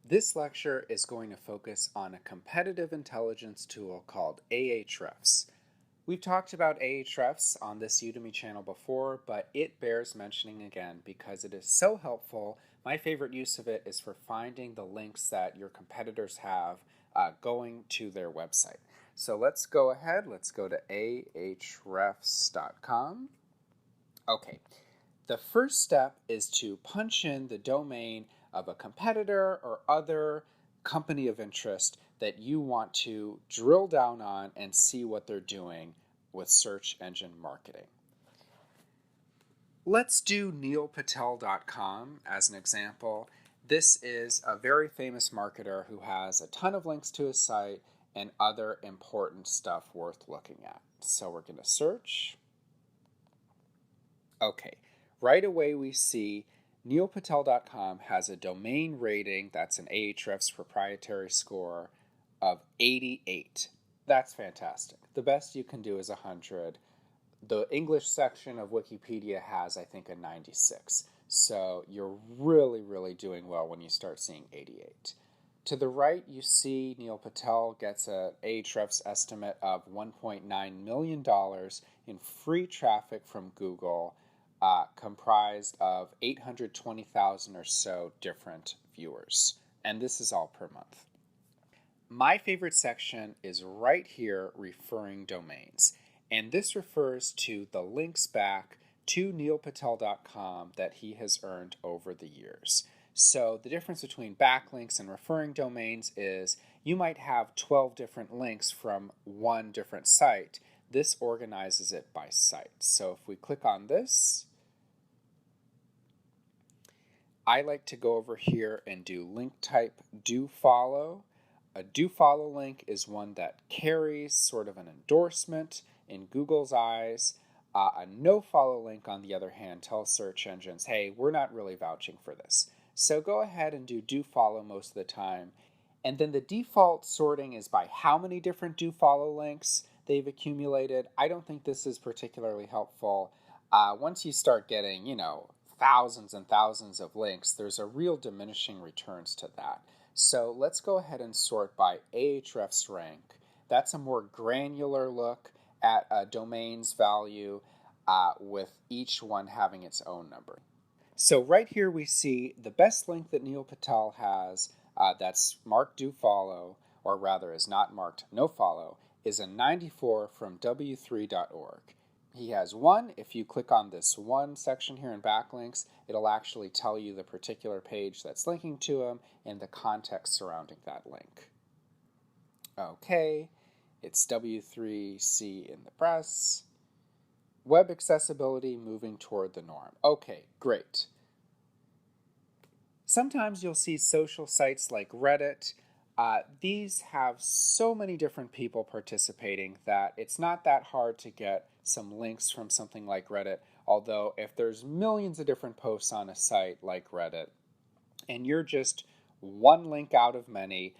This lecture is going to focus on a competitive intelligence tool called Ahrefs. We've talked about Ahrefs on this Udemy channel before, but it bears mentioning again because it is so helpful. My favorite use of it is for finding the links that your competitors have going to their website. So let's go ahead, let's go to ahrefs.com. Okay, the first step is to punch in the domain of a competitor or other company of interest that you want to drill down on and see what they're doing with search engine marketing. Let's do neilpatel.com as an example. This is a very famous marketer who has a ton of links to his site and other important stuff worth looking at. So we're going to search. Okay, right away we see neilpatel.com has a domain rating, that's an Ahrefs proprietary score, of 88. That's fantastic. The best you can do is 100. The English section of Wikipedia has, I think, a 96. So you're really doing well when you start seeing 88. To the right, you see Neil Patel gets an Ahrefs estimate of $1.9 million in free traffic from Google, comprised of 820,000 or so different viewers. And this is all per month. My favorite section is right here, referring domains. And this refers to the links back to neilpatel.com that he has earned over the years. So the difference between backlinks and referring domains is you might have 12 different links from one different site. This organizes it by site. So if we click on this, I like to go over here and do link type do follow. A do follow link is one that carries sort of an endorsement in Google's eyes. A no follow link, on the other hand, tells search engines, hey, we're not really vouching for this. So go ahead and do follow most of the time. And then the default sorting is by how many different do follow links they've accumulated. I don't think this is particularly helpful. Once you start getting, thousands and thousands of links, there's a real diminishing returns to that. So let's go ahead and sort by Ahrefs rank. That's a more granular look at a domain's value with each one having its own number. So right here we see the best link that Neil Patel has that's marked do follow, or rather is not marked no follow, is a 94 from w3.org. He has one. If you click on this one section here in backlinks, it'll actually tell you the particular page that's linking to him and the context surrounding that link. Okay, it's W3C in the press. Web accessibility moving toward the norm. Okay, great. Sometimes you'll see social sites like Reddit. These have so many different people participating that it's not that hard to get some links from something like Reddit, although if there's millions of different posts on a site like Reddit and you're just one link out of many,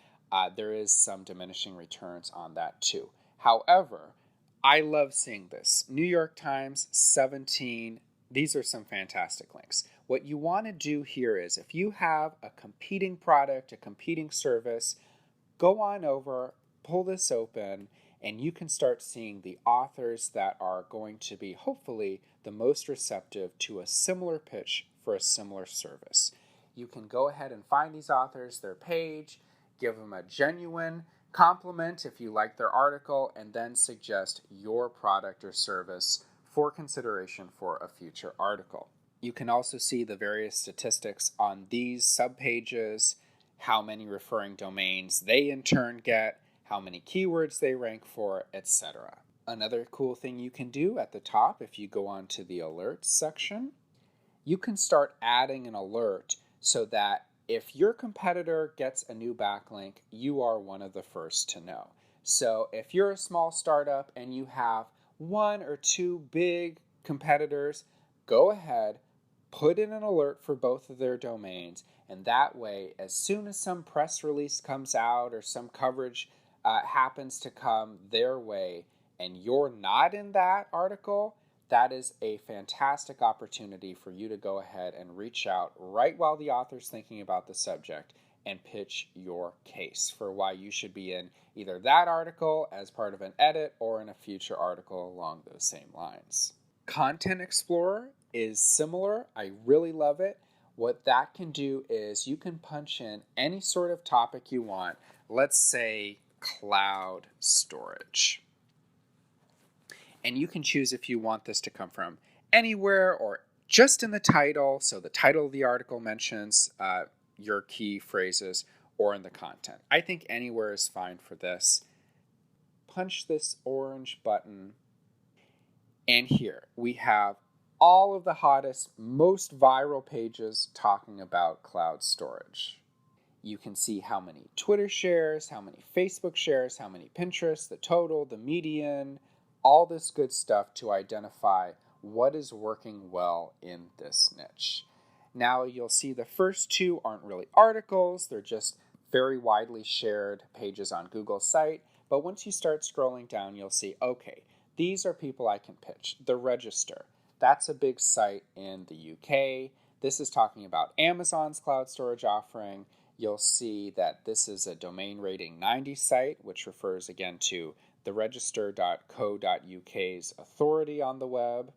there is some diminishing returns on that too. However, I love seeing this. New York Times, 17. These are some fantastic links. What you want to do here is if you have a competing product, a competing service, go on over, pull this open, and you can start seeing the authors that are going to be hopefully the most receptive to a similar pitch for a similar service. You can go ahead and find these authors, their page, give them a genuine compliment if you like their article, and then suggest your product or service for consideration for a future article. You can also see the various statistics on these subpages, how many referring domains they in turn get, how many keywords they rank for, etc. Another cool thing you can do at the top, if you go on to the alerts section, you can start adding an alert so that if your competitor gets a new backlink, you are one of the first to know. So if you're a small startup and you have one or two big competitors, go ahead, put in an alert for both of their domains, and that way, as soon as some press release comes out or some coverage happens to come their way and you're not in that article, that is a fantastic opportunity for you to go ahead and reach out right while the author's thinking about the subject and pitch your case for why you should be in either that article as part of an edit or in a future article along those same lines. Content Explorer is similar. I really love it. What that can do is you can punch in any sort of topic you want. Let's say cloud storage. And you can choose if you want this to come from anywhere or just in the title. So the title of the article mentions your key phrases, or in the content. I think anywhere is fine for this. Punch this orange button. And here we have all of the hottest, most viral pages talking about cloud storage. You can see how many Twitter shares, how many Facebook shares, how many Pinterest, the total, the median, all this good stuff to identify what is working well in this niche. Now you'll see the first two aren't really articles, they're just very widely shared pages on Google's site. But once you start scrolling down, you'll see, okay, these are people I can pitch. The Register, that's a big site in the UK. This is talking about Amazon's cloud storage offering. You'll see that this is a domain rating 90 site, which refers again to theregister.co.uk's authority on the web.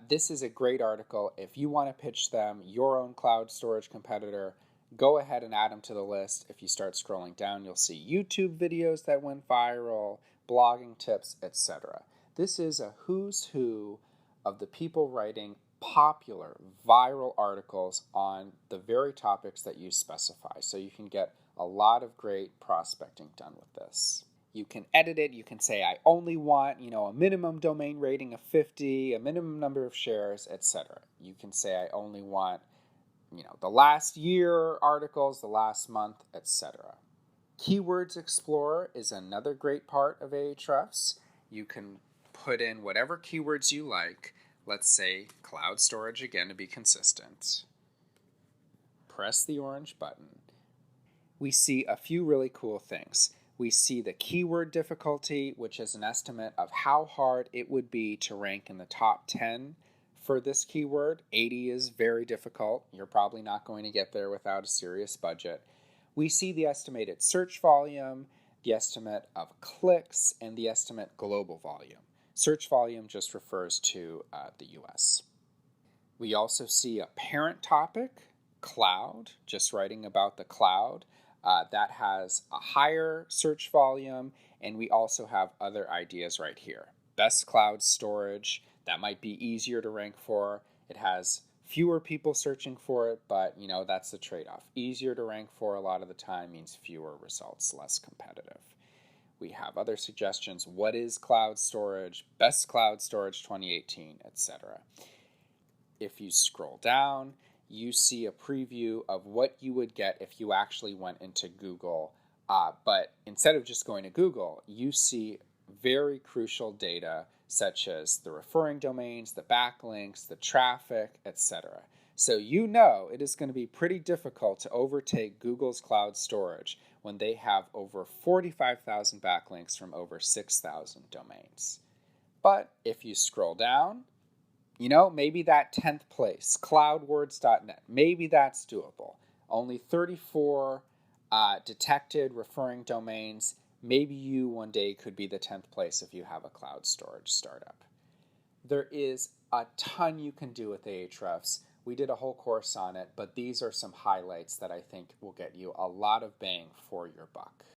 This is a great article. If you want to pitch them your own cloud storage competitor, go ahead and add them to the list. If you start scrolling down, you'll see YouTube videos that went viral, blogging tips, etc. This is a who's who of the people writing popular, viral articles on the very topics that you specify. So you can get a lot of great prospecting done with this. You can edit it. You can say, I only want, a minimum domain rating of 50, a minimum number of shares, etc. You can say, I only want, the last year articles, the last month, etc. Keywords Explorer is another great part of Ahrefs. You can put in whatever keywords you like. Let's say cloud storage again to be consistent. Press the orange button. We see a few really cool things. We see the keyword difficulty, which is an estimate of how hard it would be to rank in the top 10 for this keyword. 80 is very difficult. You're probably not going to get there without a serious budget. We see the estimated search volume, the estimate of clicks, and the estimate global volume. Search volume just refers to the US. We also see a parent topic, cloud, just writing about the cloud. That has a higher search volume, and we also have other ideas right here. Best cloud storage, that might be easier to rank for. It has fewer people searching for it, but that's the trade-off. Easier to rank for a lot of the time means fewer results, less competitive. We have other suggestions. What is cloud storage? Best cloud storage 2018, etc. If you scroll down, you see a preview of what you would get if you actually went into Google. But instead of just going to Google, you see very crucial data such as the referring domains, the backlinks, the traffic, etc. So it is going to be pretty difficult to overtake Google's cloud storage when they have over 45,000 backlinks from over 6,000 domains. But if you scroll down, maybe that 10th place, cloudwords.net, maybe that's doable. Only 34 detected referring domains. Maybe you one day could be the 10th place if you have a cloud storage startup. There is a ton you can do with Ahrefs. We did a whole course on it, but these are some highlights that I think will get you a lot of bang for your buck.